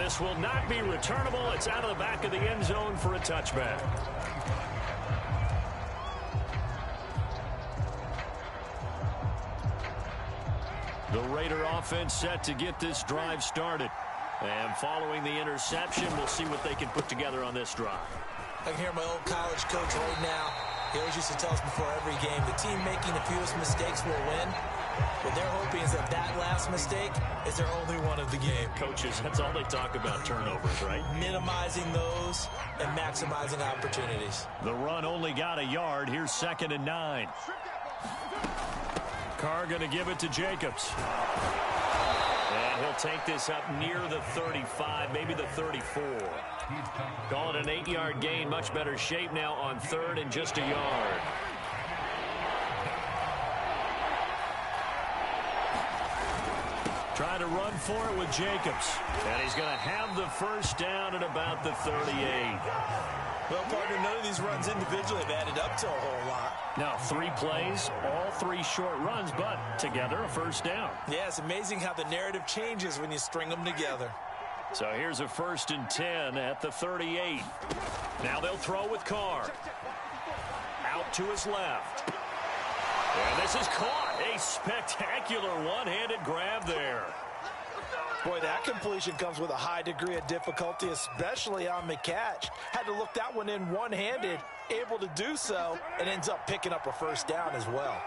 this will not be returnable. It's out of the back of the end zone for a touchback. The Raider offense set to get this drive started. And following the interception, we'll see what they can put together on this drive. I can hear my old college coach right now. He always used to tell us before every game, the team making the fewest mistakes will win. What they're hoping is that that last mistake is their only one of the game. Coaches, that's all they talk about, turnovers, right? Minimizing those and maximizing opportunities. The run only got a yard. Here's 2nd and 9. Carr going to give it to Jacobs. And he'll take this up near the 35, maybe the 34. Call it an 8-yard gain. Much better shape now on 3rd and just a yard. Trying to run for it with Jacobs. And he's going to have the first down at about the 38. Well, partner, none of these runs individually have added up to a whole lot. Now, 3 plays, all 3 short runs, but together a first down. Yeah, it's amazing how the narrative changes when you string them together. So here's a 1st and 10 at the 38. Now they'll throw with Carr. Out to his left. And this is caught. A spectacular one-handed grab there. Boy, that completion comes with a high degree of difficulty, especially on the catch. Had to look that one in one-handed, able to do so, and ends up picking up a first down as well.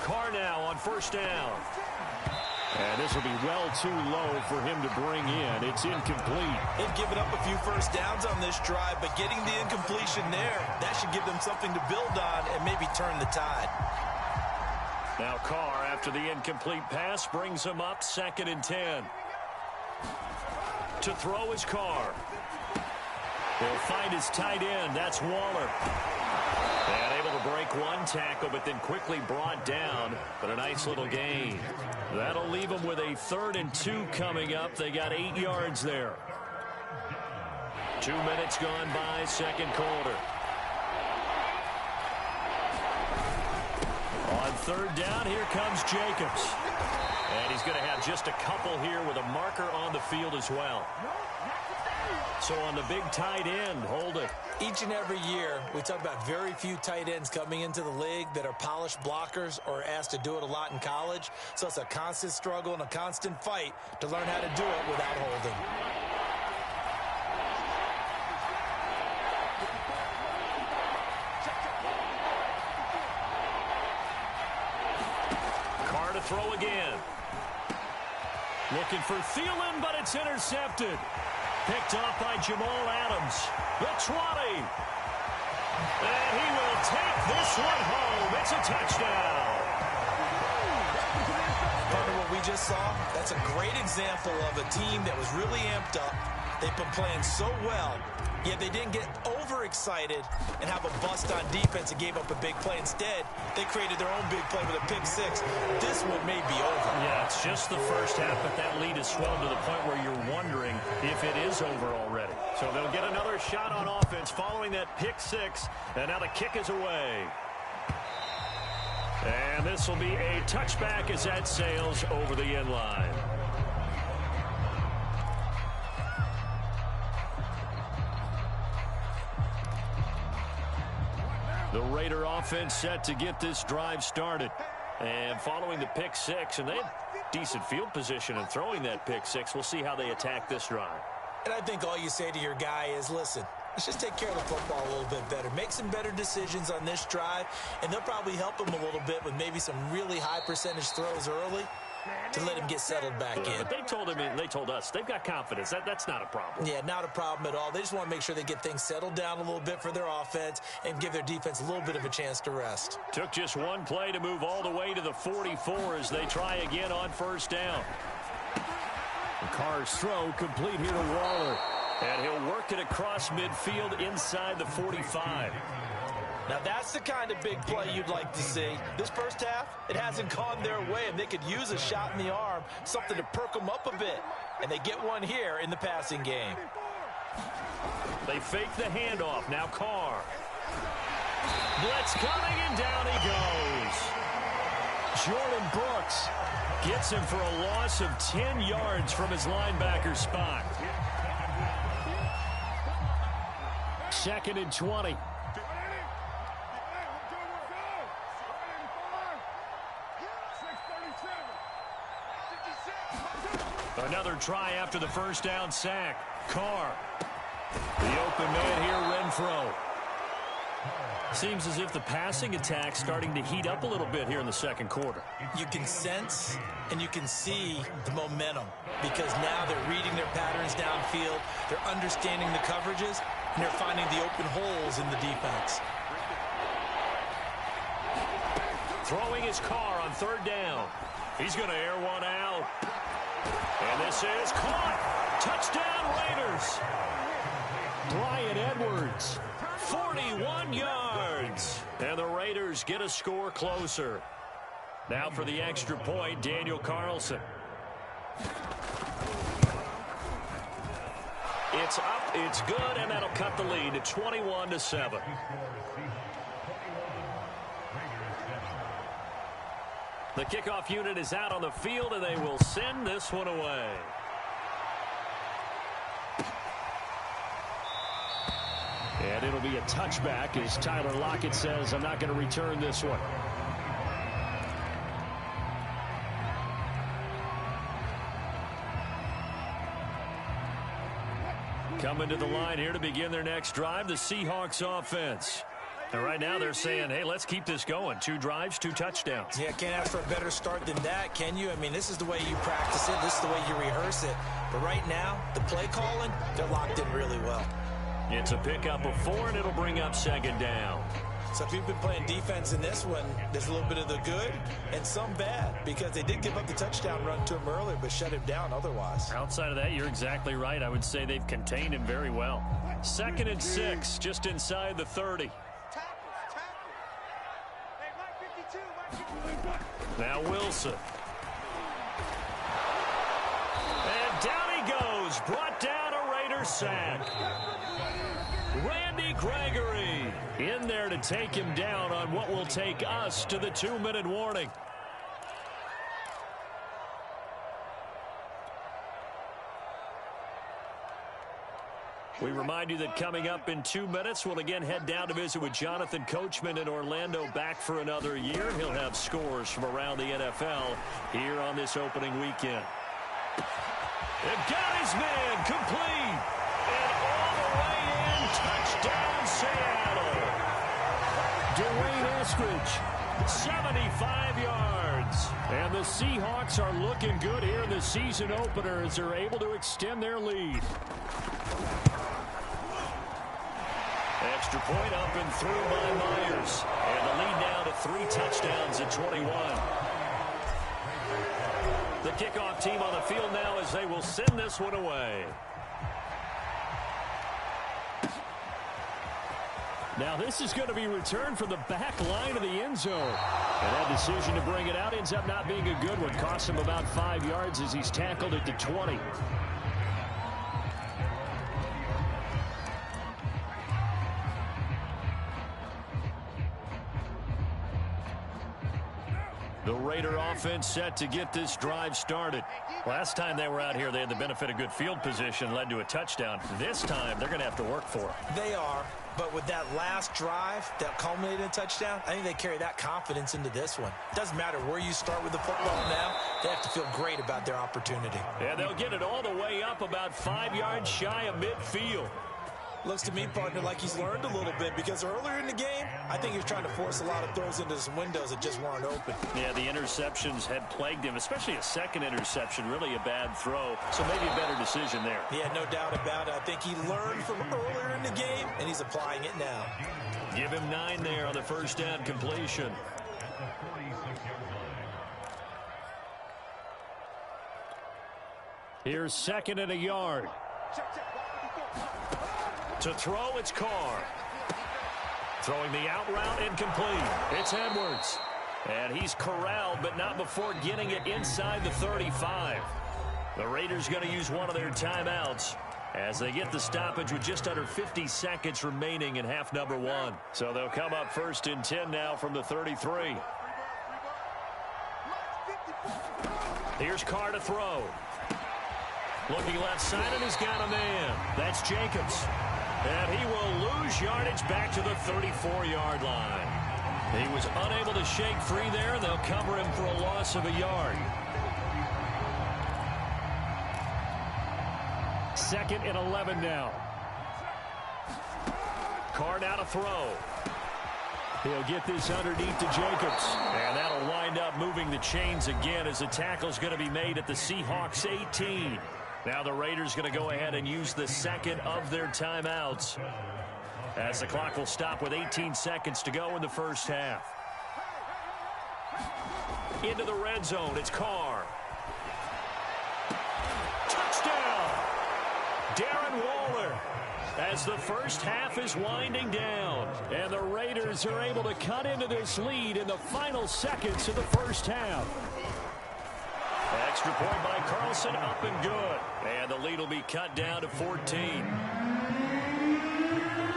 Carr now on 1st down. And this will be well too low for him to bring in. It's incomplete. They've given up a few first downs on this drive, but getting the incompletion there, that should give them something to build on and maybe turn the tide. Now Carr, after the incomplete pass, brings him up 2nd and 10. To throw is Carr. He'll find his tight end. That's Waller. And able to break one tackle, but then quickly brought down. But a nice little gain. That'll leave them with a 3rd and 2 coming up. They got 8 yards there. 2 minutes gone by, 2nd quarter. On 3rd down, here comes Jacobs. And he's going to have just a couple here with a marker on the field as well. So on the big tight end, hold it. Each and every year, we talk about very few tight ends coming into the league that are polished blockers or asked to do it a lot in college. So it's a constant struggle and a constant fight to learn how to do it without holding. Carr to throw again. Looking for Thielen, but it's intercepted. Picked off by Jamal Adams. The 20. And he will take this one home. It's a touchdown. Partner, what we just saw, that's a great example of a team that was really amped up. They've been playing so well, yet they didn't get overexcited and have a bust on defense and gave up a big play. Instead, they created their own big play with a pick 6. This one may be over. Yeah, it's just the first half, but that lead has swelled to the point where you're wondering if it is over already. So they'll get another shot on offense following that pick 6, and now the kick is away. And this will be a touchback as that sails over the end line. The Raider offense set to get this drive started. And following the pick 6, and they had decent field position in throwing that pick 6. We'll see how they attack this drive. And I think all you say to your guy is, listen, let's just take care of the football a little bit better. Make some better decisions on this drive, and they'll probably help him a little bit with maybe some really high percentage throws early to let him get settled back in. But they told him, and they told us, they've got confidence. That's not a problem. Yeah, not a problem at all. They just want to make sure they get things settled down a little bit for their offense and give their defense a little bit of a chance to rest. Took just one play to move all the way to the 44 as they try again on 1st down. Carr's throw complete here to Waller. And he'll work it across midfield inside the 45. Now that's the kind of big play you'd like to see. This first half, it hasn't gone their way, and they could use a shot in the arm, something to perk them up a bit. And they get one here in the passing game. They fake the handoff. Now Carr. Blitz coming, and down he goes. Jordan Brooks gets him for a loss of 10 yards from his linebacker spot. 2nd and 20. Another try after the first down sack. Carr. The open man here, Renfro. Seems as if the passing attack's starting to heat up a little bit here in the second quarter. You can sense and you can see the momentum because now they're reading their patterns downfield, they're understanding the coverages, and they're finding the open holes in the defense. Throwing his Carr on 3rd down. He's going to air one out. And this is caught. Touchdown Raiders. Bryan Edwards. 41 yards. And the Raiders get a score closer. Now for the extra point, Daniel Carlson. It's up, it's good, and that'll cut the lead to 21-7. The kickoff unit is out on the field, and they will send this one away. And it'll be a touchback as Tyler Lockett says, I'm not going to return this one. Coming to the line here to begin their next drive, the Seahawks offense. And right now they're saying, hey, let's keep this going. 2 drives, 2 touchdowns. Yeah, can't ask for a better start than that, can you? I mean, this is the way you practice it. This is the way you rehearse it. But right now, the play calling, they're locked in really well. It's a pickup of 4, and it'll bring up 2nd down. So if you've been playing defense in this one, there's a little bit of the good and some bad because they did give up the touchdown run to him earlier but shut him down otherwise. Outside of that, you're exactly right. I would say they've contained him very well. 2nd and 6, just inside the 30. Now Wilson. And down he goes. Brought down a Raider sack. Randy Gregory in there to take him down on what will take us to the 2-minute warning. We remind you that coming up in 2 minutes, we'll again head down to visit with Jonathan Coachman in Orlando, back for another year. He'll have scores from around the NFL here on this opening weekend. And got his man complete. And all the way in, touchdown Seattle. Dwayne Eskridge, 75 yards. And the Seahawks are looking good here in the season opener as they're able to extend their lead. Extra point up and through by Myers. And the lead now to 3 touchdowns at 21. The kickoff team on the field now as they will send this one away. Now this is going to be returned from the back line of the end zone. And that decision to bring it out ends up not being a good one. Costs him about 5 yards as he's tackled at the 20. The Raider offense set to get this drive started. Last time they were out here, they had the benefit of good field position, led to a touchdown. This time, they're going to have to work for it. They are, but with that last drive that culminated in a touchdown, I think they carry that confidence into this one. Doesn't matter where you start with the football now, they have to feel great about their opportunity. Yeah, they'll get it all the way up about 5 yards shy of midfield. Looks to me, partner, like he's learned a little bit because earlier in the game, I think he was trying to force a lot of throws into some windows that just weren't open. Yeah, the interceptions had plagued him, especially a second interception, really a bad throw. So maybe a better decision there. Yeah, no doubt about it. I think he learned from earlier in the game, and he's applying it now. Give him 9 there on the first down completion. Here's 2nd and a yard. To throw, it's Carr. Throwing the out route, incomplete. It's Edwards. And he's corralled, but not before getting it inside the 35. The Raiders going to use one of their timeouts as they get the stoppage with just under 50 seconds remaining in half number 1. So they'll come up 1st and 10 now from the 33. Here's Carr to throw. Looking left side, and he's got a man. That's Jacobs. And he will lose yardage back to the 34-yard line. He was unable to shake free there, and they'll cover him for a loss of a yard. 2nd and 11 now. Carr now to throw. He'll get this underneath to Jacobs. And that'll wind up moving the chains again as the tackle's going to be made at the Seahawks 18. Now the Raiders going to go ahead and use the second of their timeouts, as the clock will stop with 18 seconds to go in the first half. Into the red zone, it's Carr. Touchdown! Darren Waller, as the first half is winding down, and the Raiders are able to cut into this lead in the final seconds of the first half. Extra point by Carlson, up and good. And the lead will be cut down to 14.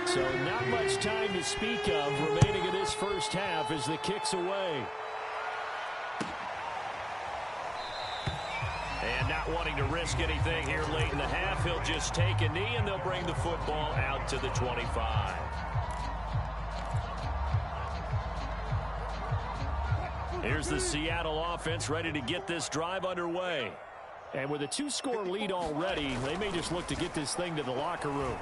So not much time to speak of remaining in this first half as the kick's away. And not wanting to risk anything here late in the half, he'll just take a knee, and they'll bring the football out to the 25. Here's the Seattle offense ready to get this drive underway. And with a 2-score lead already, they may just look to get this thing to the locker room.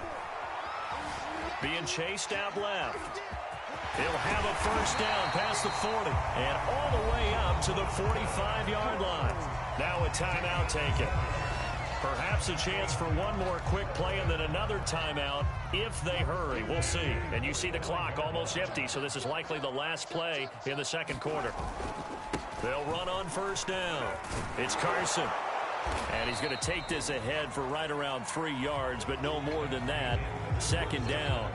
Being chased out left. He'll have a first down past the 40 and all the way up to the 45-yard line. Now a timeout taken. Perhaps a chance for one more quick play and then another timeout if they hurry. We'll see. And you see the clock almost empty, so this is likely the last play in the second quarter. They'll run on first down. It's Carson. And he's going to take this ahead for right around 3 yards, but no more than that. Second down.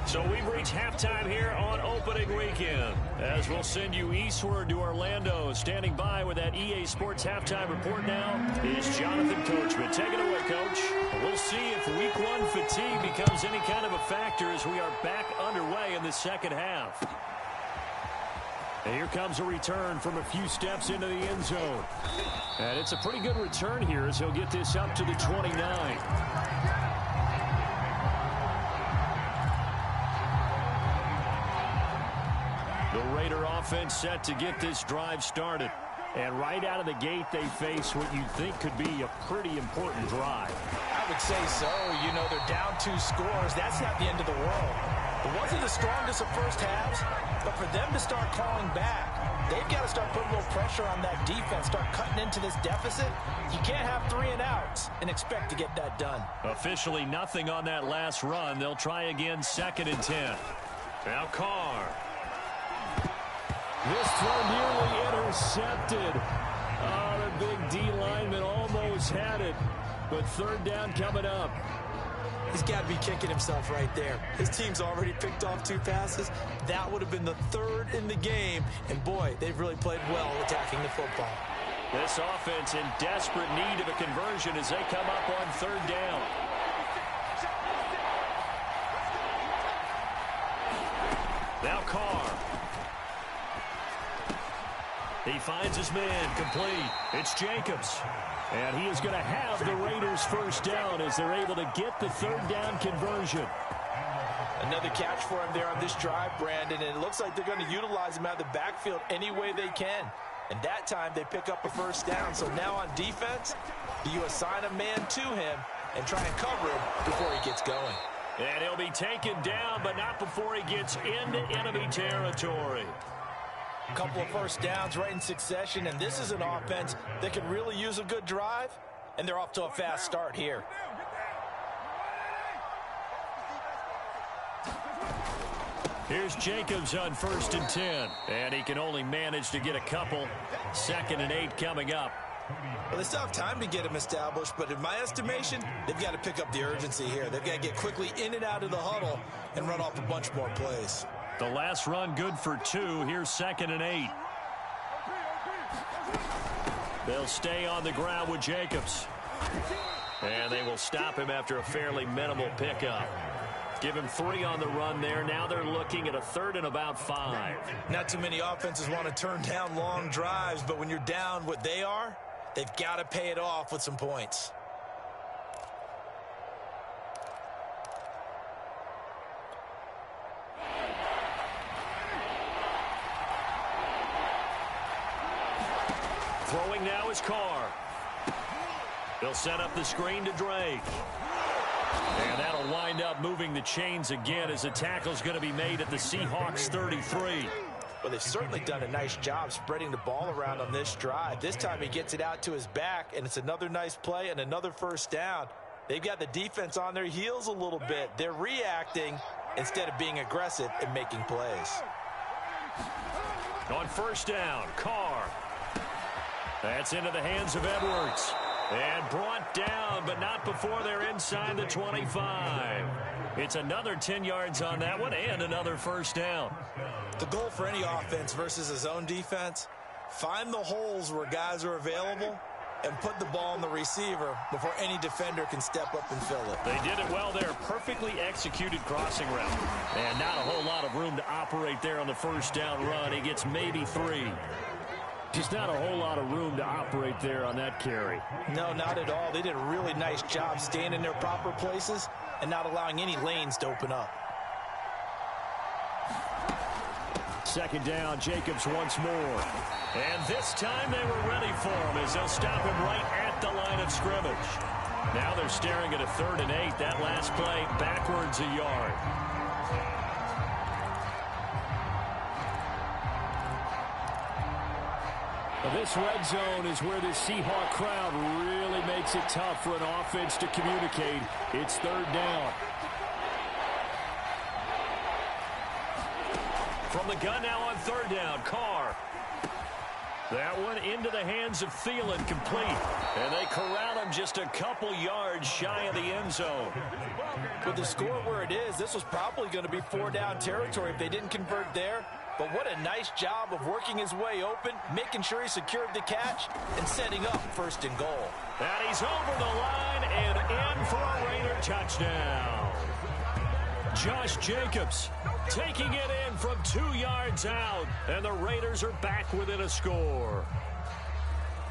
So we've reached halftime here on opening weekend, as we'll send you eastward to Orlando. Standing by with that EA Sports halftime report now is Jonathan Coachman. Take it away, Coach. We'll see if week 1 fatigue becomes any kind of a factor as we are back underway in the second half. And here comes a return from a few steps into the end zone. And it's a pretty good return here as he'll get this up to the 29. The Raider offense set to get this drive started. And right out of the gate, they face what you'd think could be a pretty important drive. I would say so. You know, they're down 2 scores. That's not the end of the world. It wasn't the strongest of first halves, but for them to start clawing back, they've got to start putting a little pressure on that defense, start cutting into this deficit. You can't have 3 and outs and expect to get that done. Officially nothing on that last run. They'll try again, 2nd and 10. Now Carr. This throw nearly intercepted. Oh, the big D lineman almost had it. But third down coming up. He's got to be kicking himself right there. His team's already picked off 2 passes. That would have been the 3rd in the game. And, boy, they've really played well attacking the football. This offense in desperate need of a conversion as they come up on 3rd down. Now Carr. He finds his man complete. It's Jacobs. And he is going to have the Raiders first down as they're able to get the 3rd down conversion. Another catch for him there on this drive, Brandon, and it looks like they're going to utilize him out of the backfield any way they can. And that time they pick up a first down. So now on defense, you assign a man to him and try and cover him before he gets going. And he'll be taken down, but not before he gets into enemy territory. A couple of first downs right in succession, and this is an offense that could really use a good drive, and they're off to a fast start here. Here's Jacobs on 1st and 10, and he can only manage to get a couple. 2nd and 8 coming up. Well, they still have time to get him established, but in my estimation, they've got to pick up the urgency here. They've got to get quickly in and out of the huddle and run off a bunch more plays. The last run good for 2. Here's 2nd and 8. They'll stay on the ground with Jacobs. And they will stop him after a fairly minimal pickup. Give him 3 on the run there. Now they're looking at a 3rd and about 5. Not too many offenses want to turn down long drives, but when you're down what they are, they've got to pay it off with some points. Throwing now is Carr. They'll set up the screen to Drake. And that'll wind up moving the chains again as the tackle's going to be made at the Seahawks 33. Well, they've certainly done a nice job spreading the ball around on this drive. This time he gets it out to his back, and it's another nice play and another first down. They've got the defense on their heels a little bit. They're reacting instead of being aggressive and making plays. On first down, Carr. That's into the hands of Edwards. And brought down, but not before they're inside the 25. It's another 10 yards on that one and another first down. The goal for any offense versus his own defense, find the holes where guys are available and put the ball on the receiver before any defender can step up and fill it. They did it well there. Perfectly executed crossing route. And not a whole lot of room to operate there on the first down run. He gets maybe 3. Just not a whole lot of room to operate there on that carry. No, not at all. They did a really nice job staying in their proper places and not allowing any lanes to open up. Second down, Jacobs once more. And this time they were ready for him as they'll stop him right at the line of scrimmage. Now they're staring at a 3rd and 8. That last play backwards a yard. This red zone is where this Seahawk crowd really makes it tough for an offense to communicate. It's 3rd down. From the gun now on 3rd down, Carr. That one into the hands of Thielen, complete. And they corral him just a couple yards shy of the end zone. With the score where it is, this was probably going to be 4-down territory if they didn't convert there. But what a nice job of working his way open, making sure he secured the catch, and setting up 1st and goal. And he's over the line and in for a Raider touchdown. Josh Jacobs taking it in from 2 yards out, and the Raiders are back within a score.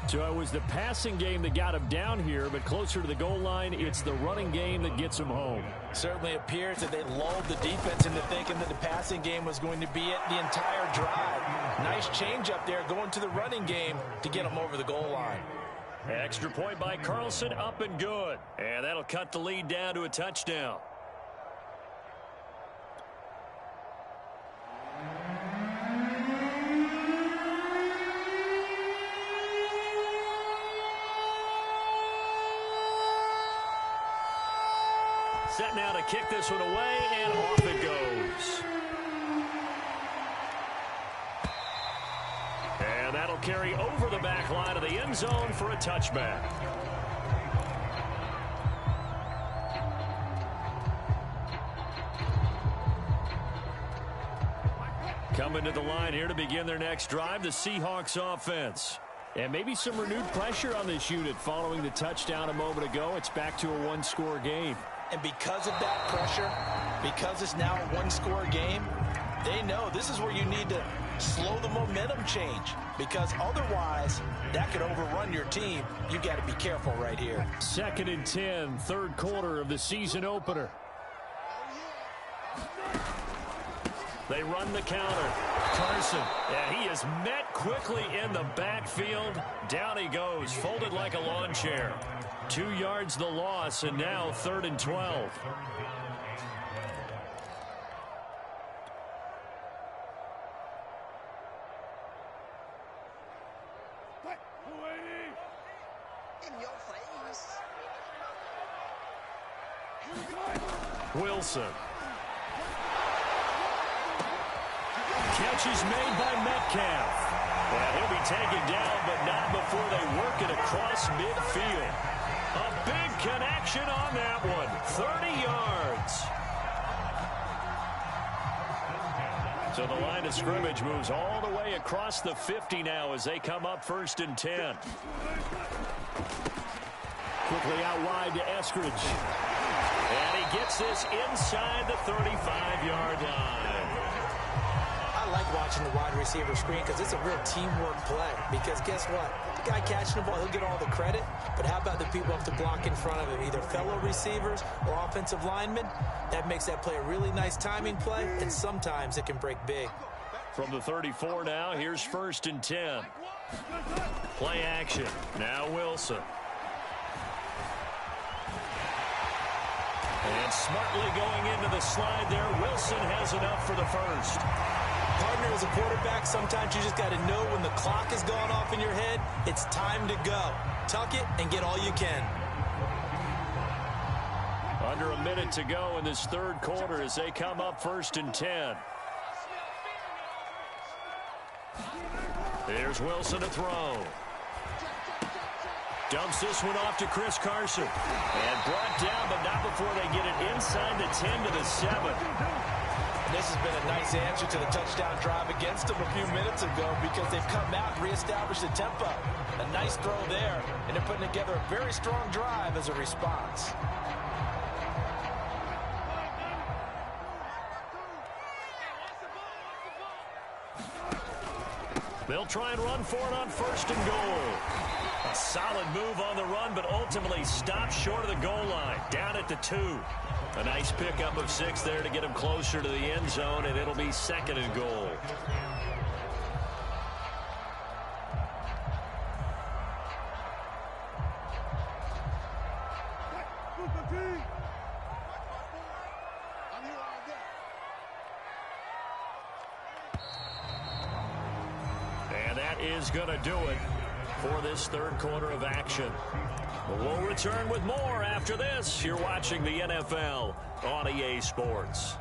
So it was the passing game that got him down here, but closer to the goal line, it's the running game that gets him home. Certainly appears that they lulled the defense into thinking that the passing game was going to be it the entire drive. Nice change up there going to the running game to get them over the goal line. Extra point by Carlson, up and good. And that'll cut the lead down to a touchdown. Set now to kick this one away, and off it goes. And that'll carry over the back line of the end zone for a touchback. Coming to the line here to begin their next drive, the Seahawks offense. And maybe some renewed pressure on this unit following the touchdown a moment ago. It's back to a one-score game. And because of that pressure, because it's now a one-score game, they know this is where you need to slow the momentum change, because otherwise that could overrun your team. You got to be careful right here. 2nd and 10, third quarter of the season opener. They run the counter. Carson, and he is met quickly in the backfield. Down he goes, folded like a lawn chair. 2 yards the loss, and now 3rd and 12. In your face. Wilson. Catch is made by Metcalf. And he'll be taken down, but not before they work it across midfield. A big connection on that one. 30 yards. So the line of scrimmage moves all the way across the 50 now as they come up 1st and 10. Quickly out wide to Eskridge. And he gets this inside the 35-yard line. I like watching the wide receiver screen because it's a real teamwork play. Because guess what? The guy catching the ball, he'll get all the credit. But how about the people who have to block in front of him, either fellow receivers or offensive linemen? That makes that play a really nice timing play, and sometimes it can break big. From the 34 now, here's 1st and 10. Play action. Now Wilson. And smartly going into the slide there, Wilson has enough for the first. Partner, as a quarterback, sometimes you just got to know when the clock has gone off in your head, it's time to go. Tuck it and get all you can. Under a minute to go in this third quarter as they come up 1st and 10. There's Wilson to throw. Dumps this one off to Chris Carson. And brought down, but not before they get it inside the 10 to the 7. This has been a nice answer to the touchdown drive against them a few minutes ago because they've come out and reestablished the tempo. A nice throw there, and they're putting together a very strong drive as a response. They'll try and run for it on 1st and goal. A solid move on the run, but ultimately stopped short of the goal line. Down at the 2. A nice pickup of 6 there to get him closer to the end zone, and it'll be 2nd and goal. And that is going to do it for this third quarter of action. We'll return with more after this. You're watching the NFL on EA Sports.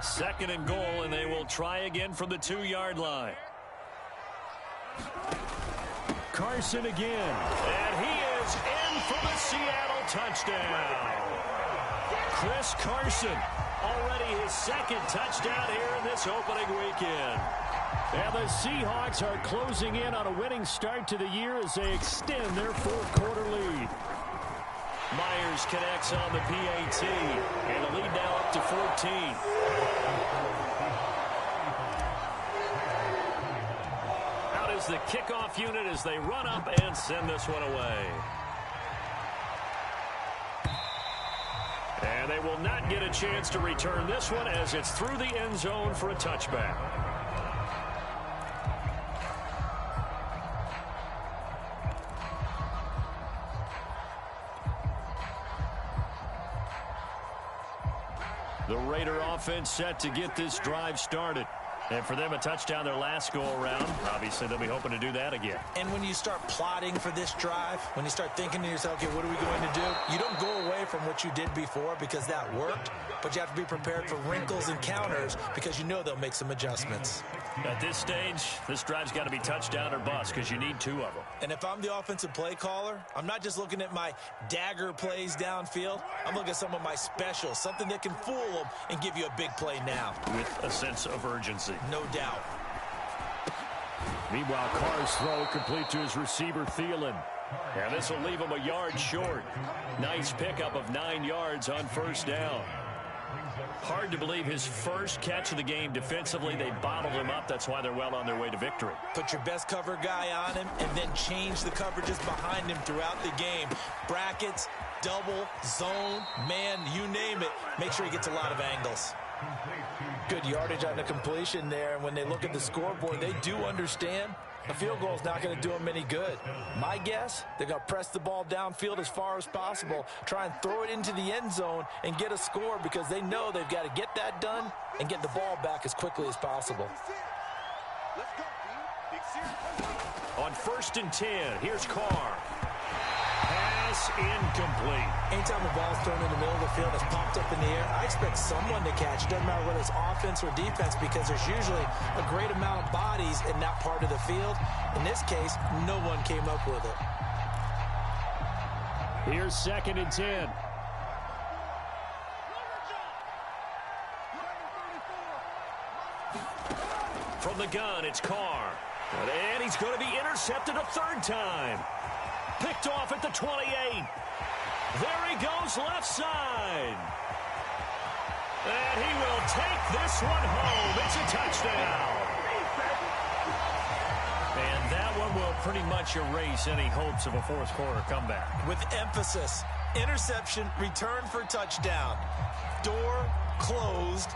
Second and goal, and they will try again from the 2-yard line. Carson again, and he is in for the Seattle touchdown. Chris Carson, already his 2nd touchdown here in this opening weekend. And the Seahawks are closing in on a winning start to the year as they extend their 4th quarter lead. Myers connects on the PAT, and the lead now up to 14. Out is the kickoff unit as they run up and send this one away. And they will not get a chance to return this one as it's through the end zone for a touchback. The Raider offense set to get this drive started. And for them, a touchdown their last go-around. Obviously, they'll be hoping to do that again. And when you start plotting for this drive, when you start thinking to yourself, okay, what are we going to do? You don't go away from what you did before because that worked, but you have to be prepared for wrinkles and counters because you know they'll make some adjustments. At this stage, this drive's got to be touchdown or bust because you need 2 of them. And if I'm the offensive play caller, I'm not just looking at my dagger plays downfield. I'm looking at some of my specials, something that can fool them and give you a big play now. With a sense of urgency. No doubt. Meanwhile, Carr's throw complete to his receiver, Thielen. And this will leave him a yard short. Nice pickup of 9 yards on 1st down. Hard to believe his first catch of the game defensively. They bottled him up. That's why they're well on their way to victory. Put your best cover guy on him and then change the coverages behind him throughout the game. Brackets, double, zone, man, you name it. Make sure he gets a lot of angles. Good yardage on the completion there. And when they look at the scoreboard, they do understand a field goal is not going to do them any good. My guess, they're going to press the ball downfield as far as possible, try and throw it into the end zone and get a score because they know they've got to get that done and get the ball back as quickly as possible. On 1st and 10, here's Carr. Has pass incomplete. Anytime the ball's thrown in the middle of the field, it's popped up in the air, I expect someone to catch. It doesn't matter whether it's offense or defense, because there's usually a great amount of bodies in that part of the field. In this case, no one came up with it. Here's 2nd and 10. From the gun, it's Carr. And he's going to be intercepted a 3rd time. Picked off at the 28. There he goes left side. And he will take this one home. It's a touchdown. And that one will pretty much erase any hopes of a 4th quarter comeback. With emphasis, interception, return for touchdown. Door closed,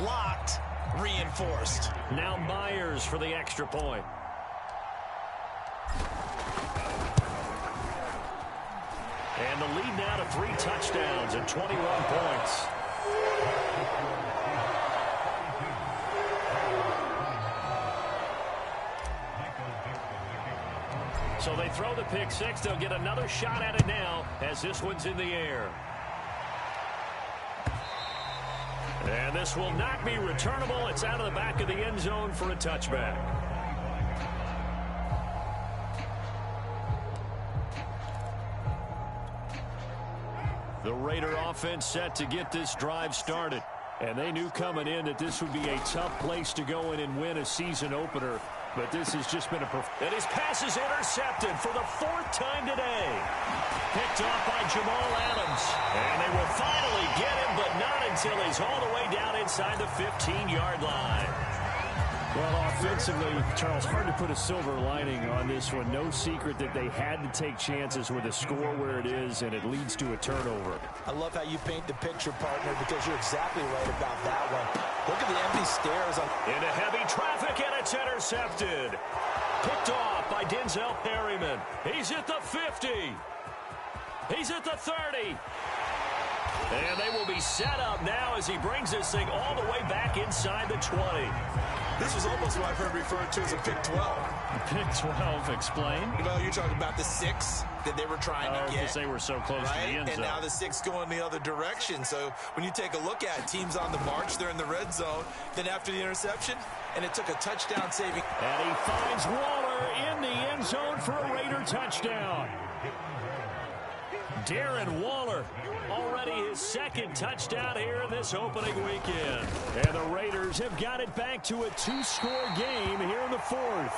locked, reinforced. Now Myers for the extra point. And the lead now to 3 touchdowns and 21 points. So they throw the pick 6. They'll get another shot at it now as this one's in the air. And this will not be returnable. It's out of the back of the end zone for a touchback. The Raider offense set to get this drive started. And they knew coming in that this would be a tough place to go in and win a season opener. But this has just been and his pass is intercepted for the 4th time today. Picked off by Jamal Adams. And they will finally get him, but not until he's all the way down inside the 15-yard line. Well, offensively, Charles, hard to put a silver lining on this one. No secret that they had to take chances with a score where it is, and it leads to a turnover. I love how you paint the picture, partner, because you're exactly right about that one. Look at the empty stairs. Into heavy traffic, and it's intercepted. Picked off by Denzel Perryman. He's at the 50. He's at the 30. And they will be set up now as he brings this thing all the way back inside the 20. This was almost what I've heard referred to as a pick 12. Pick 12, explain. Well, you're talking about the 6 that they were trying to get. Because they were so close to the end zone. And now the 6 going the other direction. So when you take a look at teams on the march, they're in the red zone. Then after the interception, and it took a touchdown saving. And he finds Waller in the end zone for a Raider touchdown. Darren Waller, already his 2nd touchdown here in this opening weekend. And the Raiders have got it back to a 2-score game here in the 4th.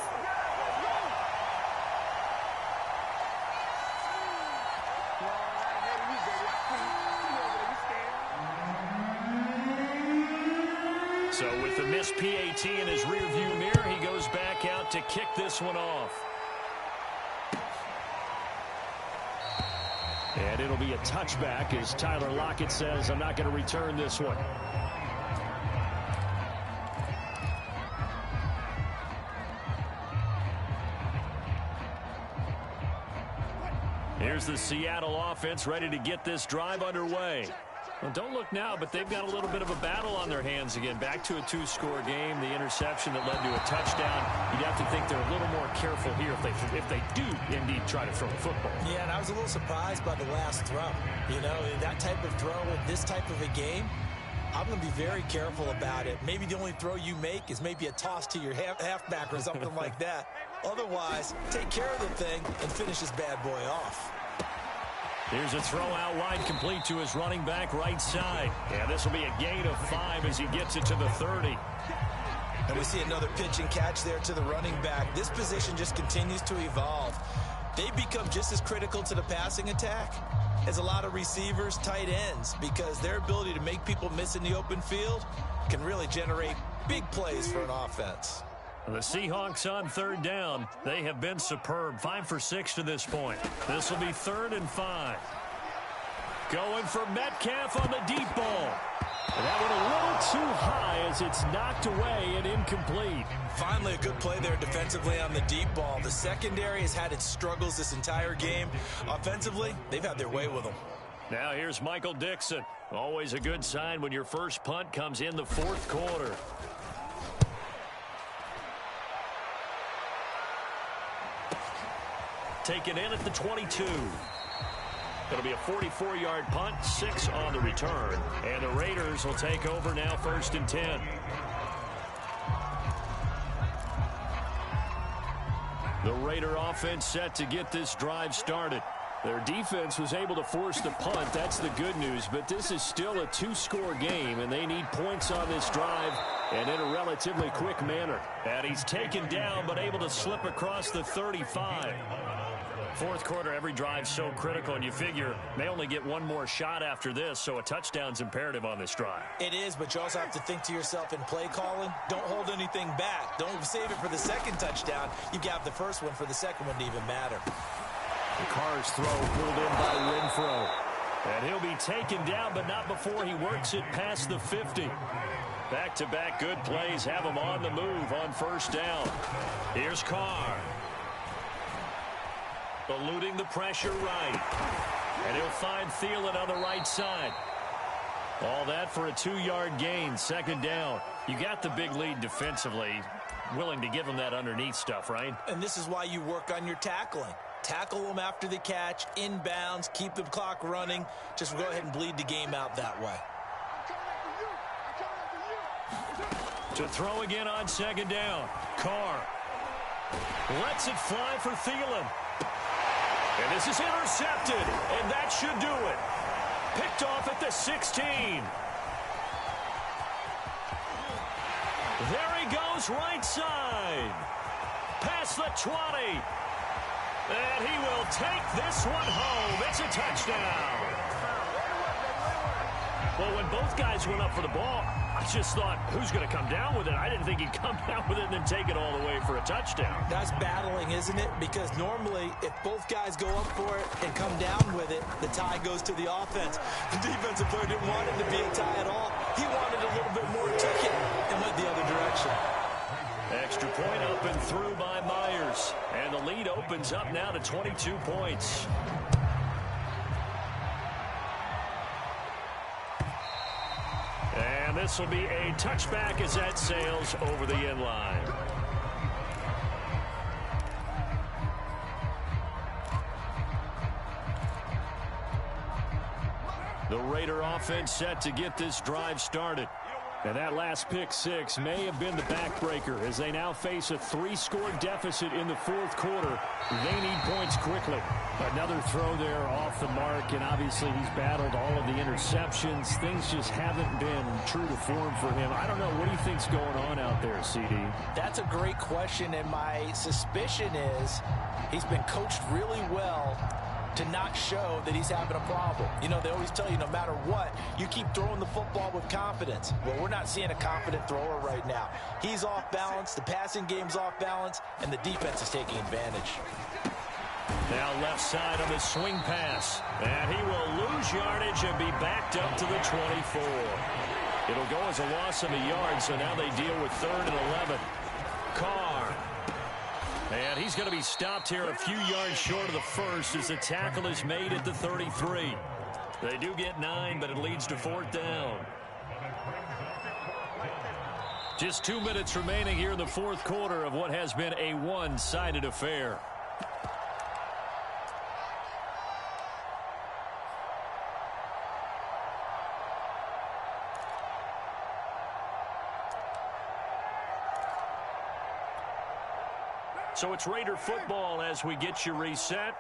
So with the missed PAT in his rearview mirror, he goes back out to kick this one off. And it'll be a touchback as Tyler Lockett says, I'm not going to return this one. Here's the Seattle offense ready to get this drive underway. Well, don't look now, but they've got a little bit of a battle on their hands again. Back to a 2-score game. The interception that led to a touchdown. You'd have to think they're a little more careful here if they do indeed try to throw the football. Yeah, and I was a little surprised by the last throw. You know, that type of throw in this type of a game, I'm going to be very careful about it. Maybe the only throw you make is maybe a toss to your halfback or something like that. Otherwise, take care of the thing and finish this bad boy off. Here's a throw out wide, complete to his running back right side. Yeah, this will be a gain of 5 as he gets it to the 30. And we see another pitch and catch there to the running back. This position just continues to evolve. They become just as critical to the passing attack as a lot of receivers, tight ends, because their ability to make people miss in the open field can really generate big plays for an offense. The Seahawks on 3rd down. They have been superb. 5 for 6 to this point. This will be 3rd and 5. Going for Metcalf on the deep ball. And that one a little too high as it's knocked away and incomplete. Finally, a good play there defensively on the deep ball. The secondary has had its struggles this entire game. Offensively, they've had their way with them. Now here's Michael Dixon. Always a good sign when your first punt comes in the 4th quarter. Taken in at the 22. It'll be a 44-yard punt, 6 on the return. And the Raiders will take over now, 1st and 10. The Raider offense set to get this drive started. Their defense was able to force the punt. That's the good news. But this is still a 2-score game, and they need points on this drive and in a relatively quick manner. And he's taken down but able to slip across the 35. Fourth quarter, every drive's so critical, and you figure they only get one more shot after this, so a touchdown's imperative on this drive. It is, but you also have to think to yourself in play calling, don't hold anything back. Don't save it for the second touchdown. You have the first one for the second one to even matter. The Carr's throw pulled in by Renfro. And he'll be taken down, but not before he works it past the 50. Back-to-back good plays have him on the move on 1st down. Here's Carr. Eluding the pressure right. And he'll find Thielen on the right side. All that for a 2-yard gain, 2nd down. You got the big lead defensively. Willing to give him that underneath stuff, right? And this is why you work on your tackling. Tackle them after the catch, inbounds, keep the clock running. Just go ahead and bleed the game out that way. To throw again on 2nd down. Carr lets it fly for Thielen. And this is intercepted, and that should do it. Picked off at the 16. There he goes, right side. Past the 20. And he will take this one home. It's a touchdown. Well, when both guys went up for the ball, I just thought, who's going to come down with it? I didn't think he'd come down with it and then take it all the way for a touchdown. That's battling, isn't it? Because normally, if both guys go up for it and come down with it, the tie goes to the offense. The defensive player didn't want it to be a tie at all. He wanted a little bit more, took it, and went the other direction. Extra point up and through by Myers. And the lead opens up now to 22 points. And this will be a touchback as that sails over the end line. The Raider offense set to get this drive started. And that last pick six may have been the backbreaker as they now face a 3-score deficit in the fourth quarter. They need points quickly. Another throw there off the mark, and obviously he's battled all of the interceptions. Things just haven't been true to form for him. I don't know. What do you think's going on out there, CD? That's a great question, and my suspicion is he's been coached really well to not show that he's having a problem. You know, they always tell you no matter what, you keep throwing the football with confidence. Well, we're not seeing a confident thrower right now. He's off balance, the passing game's off balance, and the defense is taking advantage. Now left side on the swing pass. And he will lose yardage and be backed up to the 24. It'll go as a loss of a yard, so now they deal with 3rd and 11. Carr. And he's going to be stopped here a few yards short of the first as the tackle is made at the 33. They do get 9, but it leads to 4th down. Just 2 minutes remaining here in the fourth quarter of what has been a one-sided affair. So it's Raider football as we get you reset.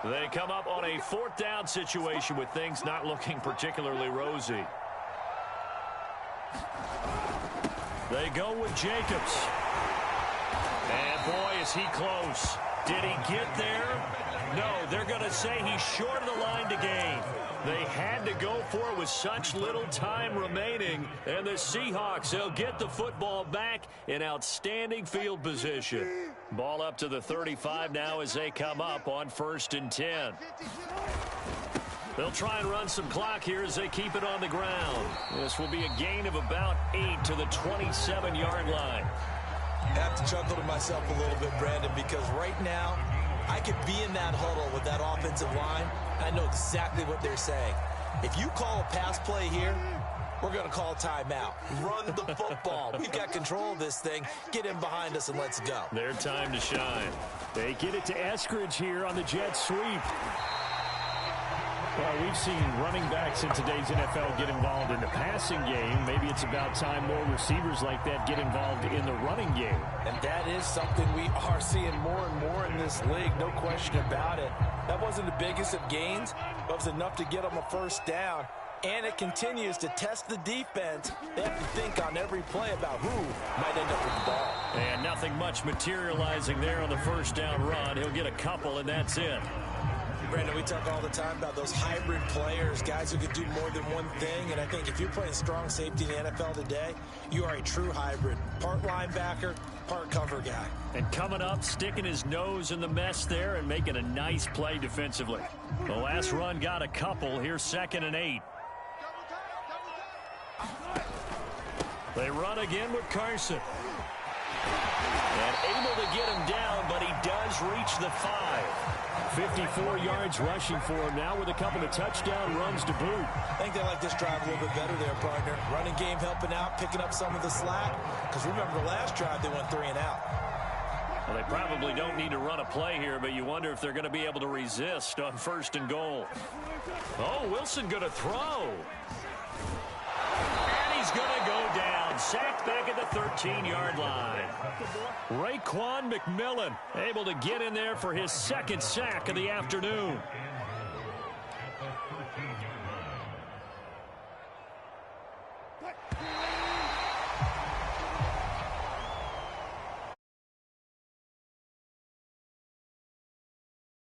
They come up on a 4th down situation with things not looking particularly rosy. They go with Jacobs. And boy, is he close. Did he get there? No, they're going to say he's short of the line to gain. They had to go for it with such little time remaining. And the Seahawks, they'll get the football back in outstanding field position. Ball up to the 35 now as they come up on 1st and 10. They'll try and run some clock here as they keep it on the ground. This will be a gain of about 8 to the 27-yard line. I have to chuckle to myself a little bit, Brandon, because right now I could be in that huddle with that offensive line. I know exactly what they're saying. If you call a pass play here, we're going to call timeout. Run the football. We've got control of this thing. Get in behind us and let's go. Their time to shine. They get it to Eskridge here on the jet sweep. Well, we've seen running backs in today's NFL get involved in the passing game. Maybe it's about time more receivers like that get involved in the running game. And that is something we are seeing more and more in this league, no question about it. That wasn't the biggest of gains, but it was enough to get them a first down. And it continues to test the defense. They have to think on every play about who might end up with the ball. And nothing much materializing there on the first down run. He'll get a couple, and that's it. Brandon, we talk all the time about those hybrid players, guys who can do more than one thing. And I think if you're playing strong safety in the NFL today, you are a true hybrid. Part linebacker, part cover guy. And coming up, sticking his nose in the mess there and making a nice play defensively. The last run got a couple. Here's 2nd and 8. They run again with Carson. And able to get him down, but he does reach the 5. 54 yards rushing for him now with a couple of touchdown runs to boot. I think they like this drive a little bit better there, partner. Running game helping out, picking up some of the slack. Because remember the last drive, they went 3 and out. Well, they probably don't need to run a play here, but you wonder if they're going to be able to resist on 1st and goal. Oh, Wilson going to throw. And he's going to go down. Sacked back at the 13-yard line. Raekwon McMillan able to get in there for his 2nd sack of the afternoon.